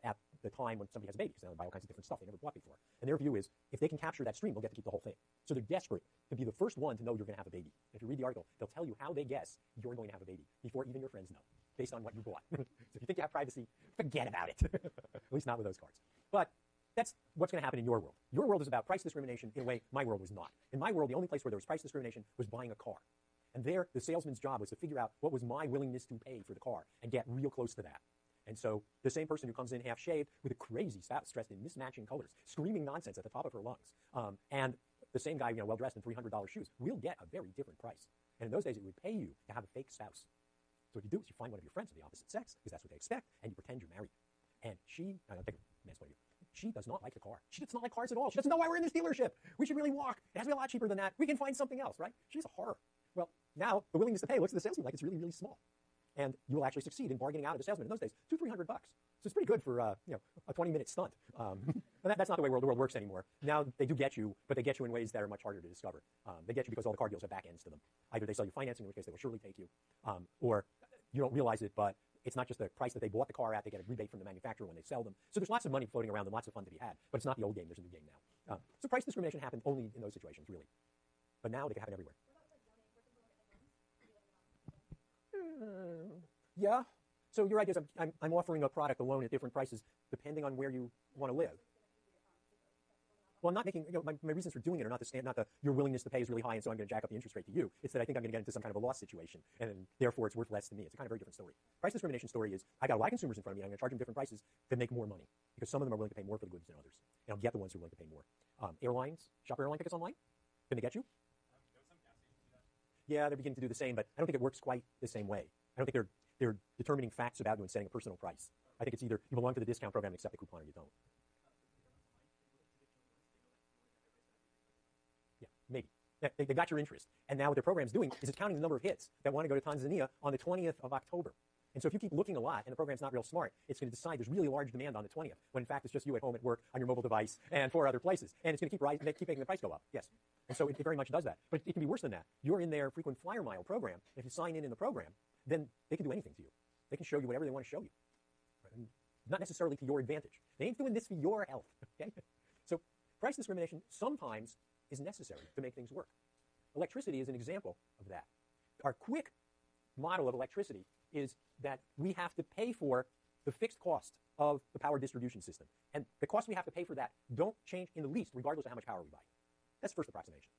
at the time when somebody has a baby, because now they buy all kinds of different stuff they never bought before. And their view is, if they can capture that stream, they'll get to keep the whole thing. So they're desperate to be the first one to know you're going to have a baby. And if you read the article, they'll tell you how they guess you're going to have a baby before even your friends know, based on what you bought. So if you think you have privacy, forget about it. At least not with those cards. But that's what's going to happen in your world. Your world is about price discrimination in a way my world was not. In my world, the only place where there was price discrimination was buying a car. And there, the salesman's job was to figure out what was my willingness to pay for the car and get real close to that. And so the same person who comes in half-shaved with a crazy spouse dressed in mismatching colors, screaming nonsense at the top of her lungs, and the same guy, well-dressed in $300 shoes, will get a very different price. And in those days, it would pay you to have a fake spouse. So what you do is you find one of your friends of the opposite sex, because that's what they expect, and you pretend you're married. And she, I'll take a man's point of view, she does not like the car. She does not like cars at all. She doesn't know why we're in this dealership. We should really walk. It has to be a lot cheaper than that. We can find something else, right? She's a horror. Well, now the willingness to pay looks at the salesman like it's really, really small. And you will actually succeed in bargaining out of the salesman in those days, $200-300. So it's pretty good for a 20-minute stunt. But that's not the way the world works anymore. Now they do get you, but they get you in ways that are much harder to discover. They get you because all the car deals have back ends to them. Either they sell you financing, in which case they will surely take you, or you don't realize it, but it's not just the price that they bought the car at. They get a rebate from the manufacturer when they sell them. So there's lots of money floating around and lots of fun to be had. But it's not the old game. There's a new game now. So price discrimination happened only in those situations, really. But now they can happen everywhere. Yeah. So your idea is I'm offering a product, a loan at different prices depending on where you want to live. Well, I'm not making, my reasons for doing it are not your willingness to pay is really high, and so I'm going to jack up the interest rate to you. It's that I think I'm going to get into some kind of a loss situation, and therefore it's worth less to me. It's a kind of very different story. Price discrimination story is, I got a lot of consumers in front of me, and I'm going to charge them different prices to make more money, because some of them are willing to pay more for the goods than others. And I'll get the ones who are willing to pay more. Airlines, shop airline tickets online, can they get you? Yeah, they're beginning to do the same, but I don't think it works quite the same way. I don't think they're determining facts about you and setting a personal price. I think it's either you belong to the discount program and accept the coupon, or you don't. Yeah, maybe. They got your interest. And now what their program's doing is it's counting the number of hits that want to go to Tanzania on the 20th of October. And so if you keep looking a lot and the program's not real smart, it's going to decide there's really large demand on the 20th, when in fact it's just you at home at work on your mobile device and 4 other places. And it's going to keep making the price go up. Yes. And so it very much does that. But it can be worse than that. You're in their frequent flyer mile program. And if you sign in the program, then they can do anything to you. They can show you whatever they want to show you. Right? Not necessarily to your advantage. They ain't doing this for your health. Okay? So price discrimination sometimes is necessary to make things work. Electricity is an example of that. Our quick model of electricity is that we have to pay for the fixed cost of the power distribution system. And the costs we have to pay for that don't change in the least, regardless of how much power we buy. That's the first approximation.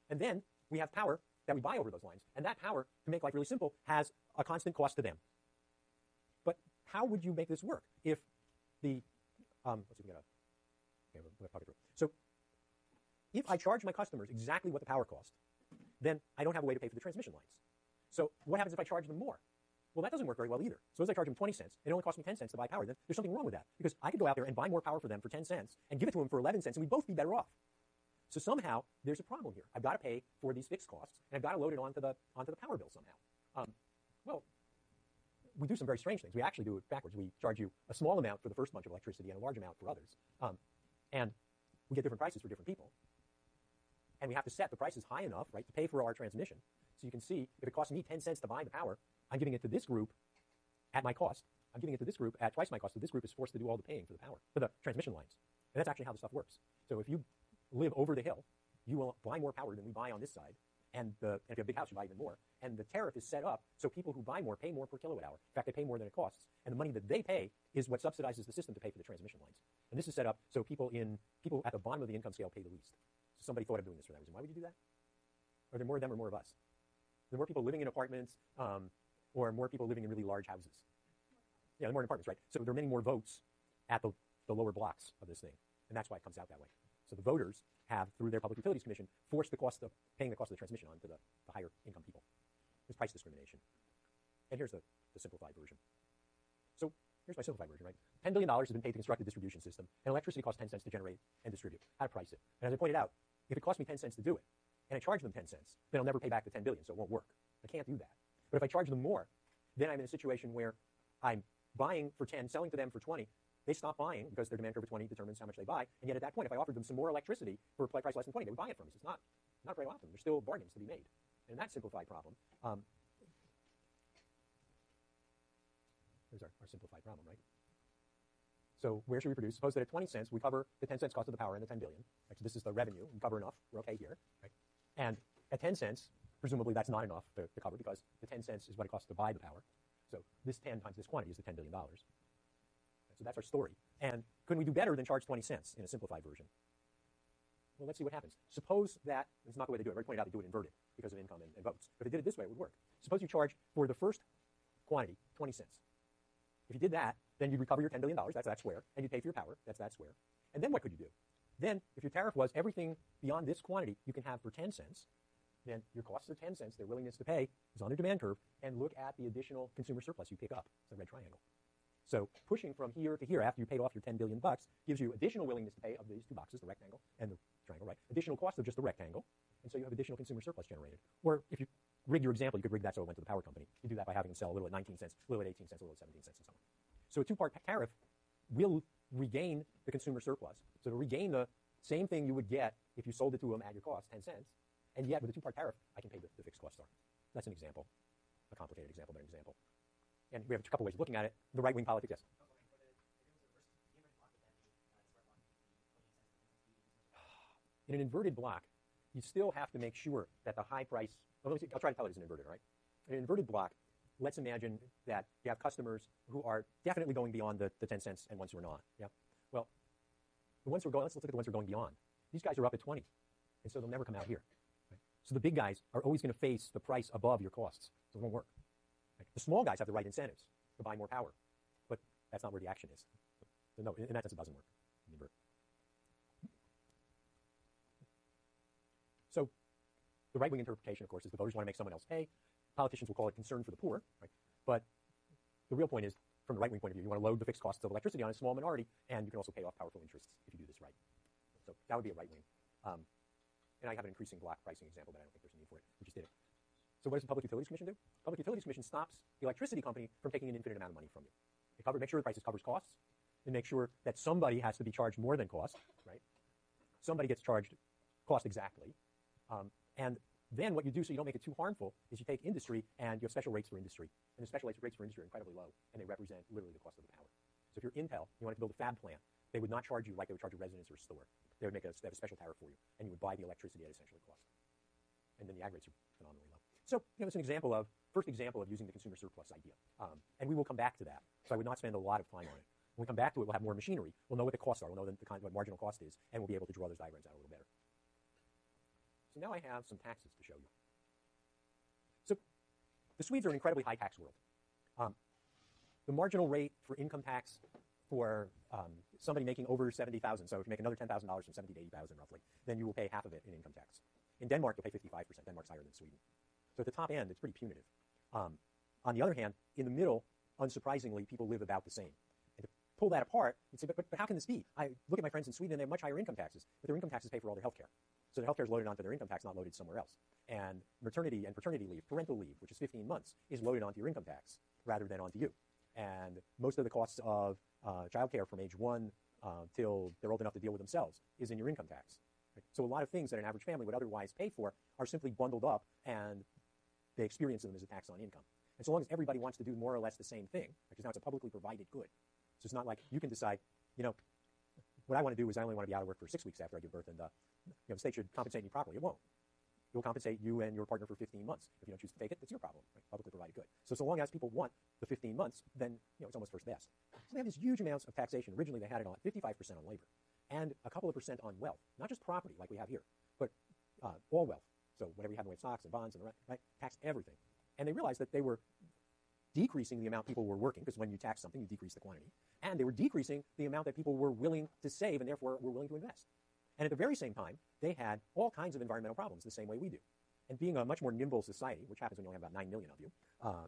And then we have power that we buy over those lines. And that power, to make life really simple, has a constant cost to them. But how would you make this work if the, let's see if we got we'll talk it through. So if I charge my customers exactly what the power cost, then I don't have a way to pay for the transmission lines. So what happens if I charge them more? Well, that doesn't work very well either. So as I charge them 20 cents, it only costs me 10 cents to buy power. Then there's something wrong with that, because I could go out there and buy more power for them for 10 cents and give it to them for 11 cents, and we'd both be better off. So somehow there's a problem here. I've got to pay for these fixed costs, and I've got to load it onto the power bill somehow. Well, we do some very strange things. We actually do it backwards. We charge you a small amount for the first bunch of electricity and a large amount for others. And we get different prices for different people. And we have to set the prices high enough, right, to pay for our transmission. So you can see, if it costs me 10 cents to buy the power, I'm giving it to this group at my cost. I'm giving it to this group at twice my cost. So this group is forced to do all the paying for the power, for the transmission lines. And that's actually how the stuff works. So if you live over the hill, you will buy more power than we buy on this side. And if you have a big house, you buy even more. And the tariff is set up so people who buy more pay more per kilowatt hour. In fact, they pay more than it costs. And the money that they pay is what subsidizes the system to pay for the transmission lines. And this is set up so people at the bottom of the income scale pay the least. So somebody thought of doing this for that reason. Why would you do that? Are there more of them or more of us? Are there more people living in apartments or more people living in really large houses? Yeah, there are more in apartments, right? So there are many more votes at the lower blocks of this thing. And that's why it comes out that way. So the voters have, through their Public Utilities Commission, forced paying the cost of the transmission on to the higher income people. It's price discrimination. And here's the simplified version. So here's my simplified version, right? $10 billion has been paid to construct a distribution system, and electricity costs 10 cents to generate and distribute. How to price it? And as I pointed out, if it costs me 10 cents to do it, and I charge them 10 cents, then I'll never pay back the 10 billion, so it won't work. I can't do that. But if I charge them more, then I'm in a situation where I'm buying for 10, selling to them for 20. They stop buying because their demand curve of 20 determines how much they buy. And yet at that point, if I offered them some more electricity for a price less than 20, they would buy it from us. It's not very often. There's still bargains to be made. And in that simplified problem, there's our simplified problem, right? So where should we produce? Suppose that at 20 cents, we cover the 10 cents cost of the power and the 10 billion. Right? So this is the revenue. We cover enough. We're okay here. Right? And at 10 cents, presumably that's not enough to cover because the 10 cents is what it costs to buy the power. So this 10 times this quantity is the $10 billion. Right? So that's our story. And couldn't we do better than charge 20 cents in a simplified version? Well, let's see what happens. Suppose that, it's not the way they do it. I already pointed out they do it inverted because of income and votes. But if they did it this way, it would work. Suppose you charge for the first quantity 20 cents. If you did that, then you'd recover your $10 billion, that's that square, and you'd pay for your power, that's that square. And then what could you do? Then, if your tariff was everything beyond this quantity you can have for 10 cents, then your costs are 10 cents, their willingness to pay is on their demand curve, and look at the additional consumer surplus you pick up. It's a red triangle. So pushing from here to here after you paid off your 10 billion bucks gives you additional willingness to pay of these two boxes, the rectangle and the triangle, right? Additional cost of just the rectangle, and so you have additional consumer surplus generated. Or if you rig your example, you could rig that so it went to the power company. You do that by having them sell a little at 19 cents, a little at 18 cents, a little at 17 cents, and so on. So a two-part tariff will regain the consumer surplus. So to regain the same thing you would get if you sold it to them at your cost, 10 cents, and yet with a two-part tariff, I can pay the fixed cost star. That's an example, a complicated example, but an example. And we have a couple ways of looking at it. The right-wing politics, yes. In an inverted block, you still have to make sure that the high price, well, I'll try to tell it as an inverted, right? In an inverted block, let's imagine that you have customers who are definitely going beyond the 10 cents and ones who are not. Yeah. Well, the ones who are going, let's look at the ones who are going beyond. These guys are up at 20, and so they'll never come out here. Right? So the big guys are always going to face the price above your costs, so it won't work. Right? The small guys have the right incentives to buy more power, but that's not where the action is. So no, in that sense, it doesn't work. Invert. So the right-wing interpretation, of course, is the voters want to make someone else pay. Politicians will call it concern for the poor, right? But the real point is, from the right-wing point of view, you want to load the fixed costs of electricity on a small minority, and you can also pay off powerful interests if you do this right. So that would be a right-wing. And I have an increasing block pricing example, but I don't think there's a need for it. We just did it. So what does the Public Utilities Commission do? Public Utilities Commission stops the electricity company from taking an infinite amount of money from you. They make sure the prices covers costs, and make sure that somebody has to be charged more than cost, right? Somebody gets charged cost exactly. And then what you do so you don't make it too harmful is you take industry and you have special rates for industry. And the special rates for industry are incredibly low, and they represent literally the cost of the power. So if you're Intel, you wanted to build a fab plant, they would not charge you like they would charge a residence or a store. They would they have a special tariff for you, and you would buy the electricity at essentially cost. And then the ag rates are phenomenally low. So it's an example of, first example of using the consumer surplus idea. And we will come back to that. So I would not spend a lot of time on it. When we come back to it, we'll have more machinery. We'll know what the costs are. We'll know what marginal cost is, and we'll be able to draw those diagrams out a little better. So now I have some taxes to show you. So the Swedes are an incredibly high tax world. The marginal rate for income tax for somebody making over 70,000, so if you make another $10,000 from 70 to 80,000 roughly, then you will pay half of it in income tax. In Denmark, you'll pay 55%. Denmark's higher than Sweden. So at the top end, it's pretty punitive. On the other hand, in the middle, unsurprisingly, people live about the same. And to pull that apart, you'd say, but how can this be? I look at my friends in Sweden, they have much higher income taxes, but their income taxes pay for all their health care. So the health care is loaded onto their income tax, not loaded somewhere else. And maternity and paternity leave, parental leave, which is 15 months, is loaded onto your income tax rather than onto you. And most of the costs of child care from age 1 till they're old enough to deal with themselves is in your income tax. Right? So a lot of things that an average family would otherwise pay for are simply bundled up, and they experience them as a tax on income. And so long as everybody wants to do more or less the same thing, because now it's a publicly provided good. So it's not like you can decide, what I want to do is I only want to be out of work for 6 weeks after I give birth, and the state should compensate me properly. It won't. It will compensate you and your partner for 15 months. If you don't choose to take it, it's your problem. Right? Publicly provided good. So long as people want the 15 months, then it's almost first best. So they have these huge amounts of taxation. Originally, they had it on 55% on labor, and a couple of percent on wealth, not just property like we have here, but all wealth. So whatever you have in the way of stocks and bonds and the rest, right? Tax everything. And they realized that they were decreasing the amount people were working, because when you tax something, you decrease the quantity. And they were decreasing the amount that people were willing to save and therefore were willing to invest. And at the very same time, they had all kinds of environmental problems the same way we do. And being a much more nimble society, which happens when you only have about 9 million of you,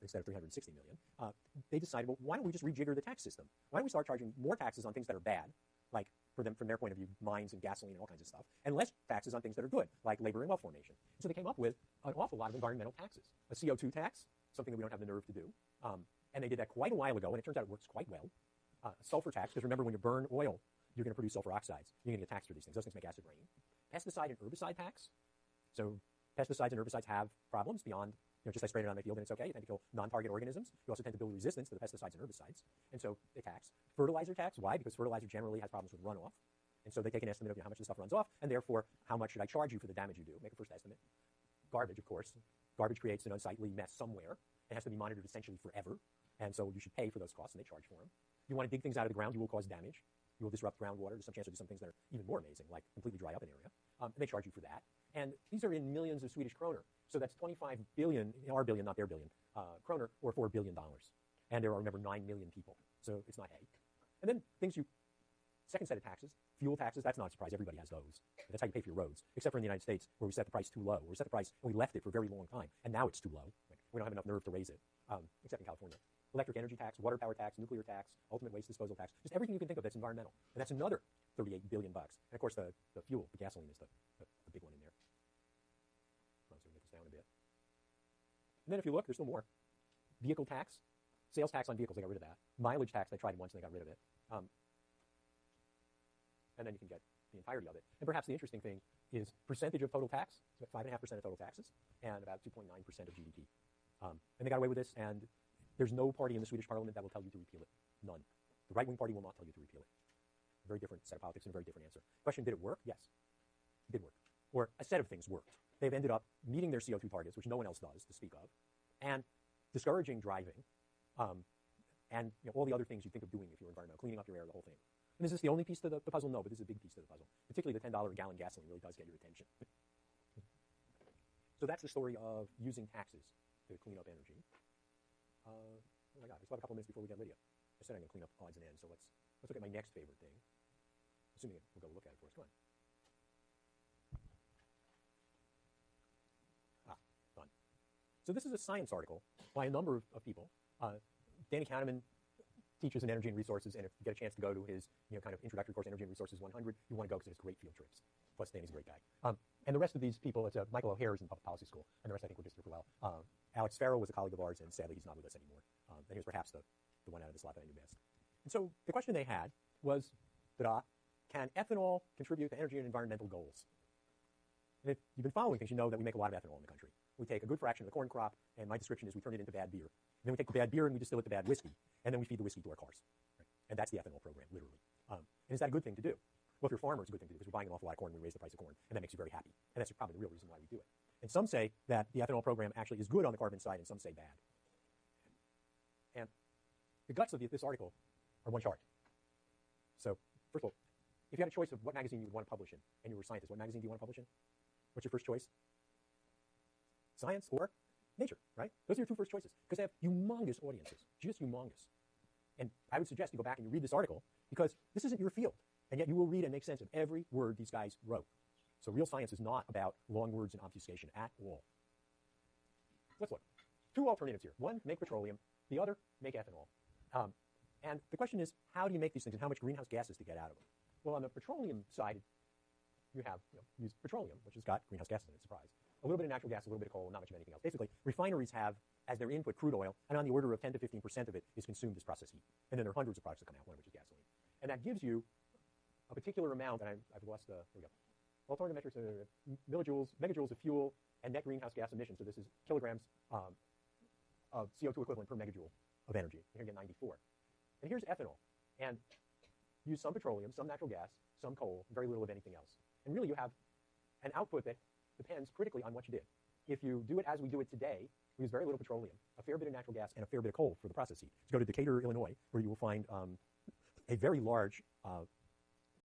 instead of 360 million, they decided, well, why don't we just rejigger the tax system? Why don't we start charging more taxes on things that are bad, like, for them, from their point of view, mines and gasoline and all kinds of stuff, and less taxes on things that are good, like labor and wealth formation. So they came up with an awful lot of environmental taxes. A CO2 tax, something that we don't have the nerve to do. And they did that quite a while ago, and it turns out it works quite well. Sulfur tax, because remember, when you burn oil, you're going to produce sulfur oxides. You're going to get taxed for these things. Those things make acid rain. Pesticide and herbicide tax. So pesticides and herbicides have problems beyond just I sprayed it on my field and it's okay. You tend to kill non-target organisms. You also tend to build resistance to the pesticides and herbicides. And so they tax. Fertilizer tax, why? Because fertilizer generally has problems with runoff. And so they take an estimate of how much the stuff runs off, and therefore, how much should I charge you for the damage you do? Make a first estimate. Garbage, of course. Garbage creates an unsightly mess somewhere. It has to be monitored essentially forever. And so you should pay for those costs, and they charge for them. You want to dig things out of the ground, you will cause damage. You will disrupt groundwater. There's some chance to do some things that are even more amazing, like completely dry up an area. And they charge you for that. And these are in millions of Swedish kroner. So that's 25 billion, our billion, not their billion, kroner, or $4 billion. And there are, remember, 9 million people. So it's not hay. And then things second set of taxes, fuel taxes, that's not a surprise. Everybody has those. That's how you pay for your roads, except for in the United States, where we set the price too low. We set the price, and we left it for a very long time. And now it's too low. We don't have enough nerve to raise it, except in California. Electric energy tax, water power tax, nuclear tax, ultimate waste disposal tax, just everything you can think of that's environmental. And that's another $38 billion. And of course, the fuel, the gasoline is the big one in there. Let's make this down a bit. And then if you look, there's still more. Vehicle tax, sales tax on vehicles, they got rid of that. Mileage tax, they tried it once and they got rid of it. And then you can get the entirety of it. And perhaps the interesting thing is percentage of total tax. It's about 5.5% of total taxes and about 2.9% of GDP. And they got away with this, and there's no party in the Swedish parliament that will tell you to repeal it. None. The right-wing party will not tell you to repeal it. A very different set of politics and a very different answer. Question, did it work? Yes. It did work. Or a set of things worked. They've ended up meeting their CO2 targets, which no one else does to speak of, and discouraging driving, and all the other things you think of doing if you're environmental, cleaning up your air, the whole thing. And is this the only piece to the puzzle? No, but this is a big piece to the puzzle. Particularly the $10 a gallon gasoline really does get your attention. So that's the story of using taxes to clean up energy. Oh my God, we still have a couple minutes before we get Lydia. I said I'm going to clean up odds and ends, so let's look at my next favorite thing. Assuming we'll go look at it for us. Come on. Done. So this is a science article by a number of people. Danny Kahneman teaches in Energy and Resources, and if you get a chance to go to his kind of introductory course, Energy and Resources 100, you want to go because it's great field trips. Plus, Danny's a great guy. And the rest of these people, it's Michael O'Hare is in Public Policy School, and the rest I think were just here for a while. Alex Farrell was a colleague of ours, and sadly he's not with us anymore. And he was perhaps the one out of this lot that I knew best. And so the question they had was, can ethanol contribute to energy and environmental goals? And if you've been following things, you know that we make a lot of ethanol in the country. We take a good fraction of the corn crop, and my description is we turn it into bad beer. And then we take the bad beer and we distill it to bad whiskey, and then we feed the whiskey to our cars. Right? And that's the ethanol program, literally. And is that a good thing to do? Well, if you're a farmer, it's a good thing to do because we're buying an awful lot of corn and we raise the price of corn, and that makes you very happy. And that's probably the real reason why we do it. And some say that the ethanol program actually is good on the carbon side, and some say bad. And the guts of this article are one chart. So, first of all, if you had a choice of what magazine you would want to publish in, and you were a scientist, what magazine do you want to publish in? What's your first choice? Science or Nature, right? Those are your two first choices because they have humongous audiences, just humongous. And I would suggest you go back and you read this article because this isn't your field, and yet you will read and make sense of every word these guys wrote. So real science is not about long words and obfuscation at all. Let's look. Two alternatives here. One, make petroleum. The other, make ethanol. And the question is, how do you make these things and how much greenhouse gases to get out of them? Well, on the petroleum side, you have use petroleum, which has got greenhouse gases in it, surprise. A little bit of natural gas, a little bit of coal, not much of anything else. Basically, refineries have, as their input, crude oil, and on the order of 10 to 15% of it is consumed as process heat. And then there are hundreds of products that come out, one of which is gasoline. And that gives you a particular amount, and I've lost the, here we go. Alternative metrics are millijoules, megajoules of fuel, and net greenhouse gas emissions. So this is kilograms of CO2 equivalent per megajoule of energy. You're going to get 94. And here's ethanol. And use some petroleum, some natural gas, some coal, very little of anything else. And really you have an output that depends critically on what you did. If you do it as we do it today, we use very little petroleum, a fair bit of natural gas, and a fair bit of coal for the process heat. So go to Decatur, Illinois, where you will find a very large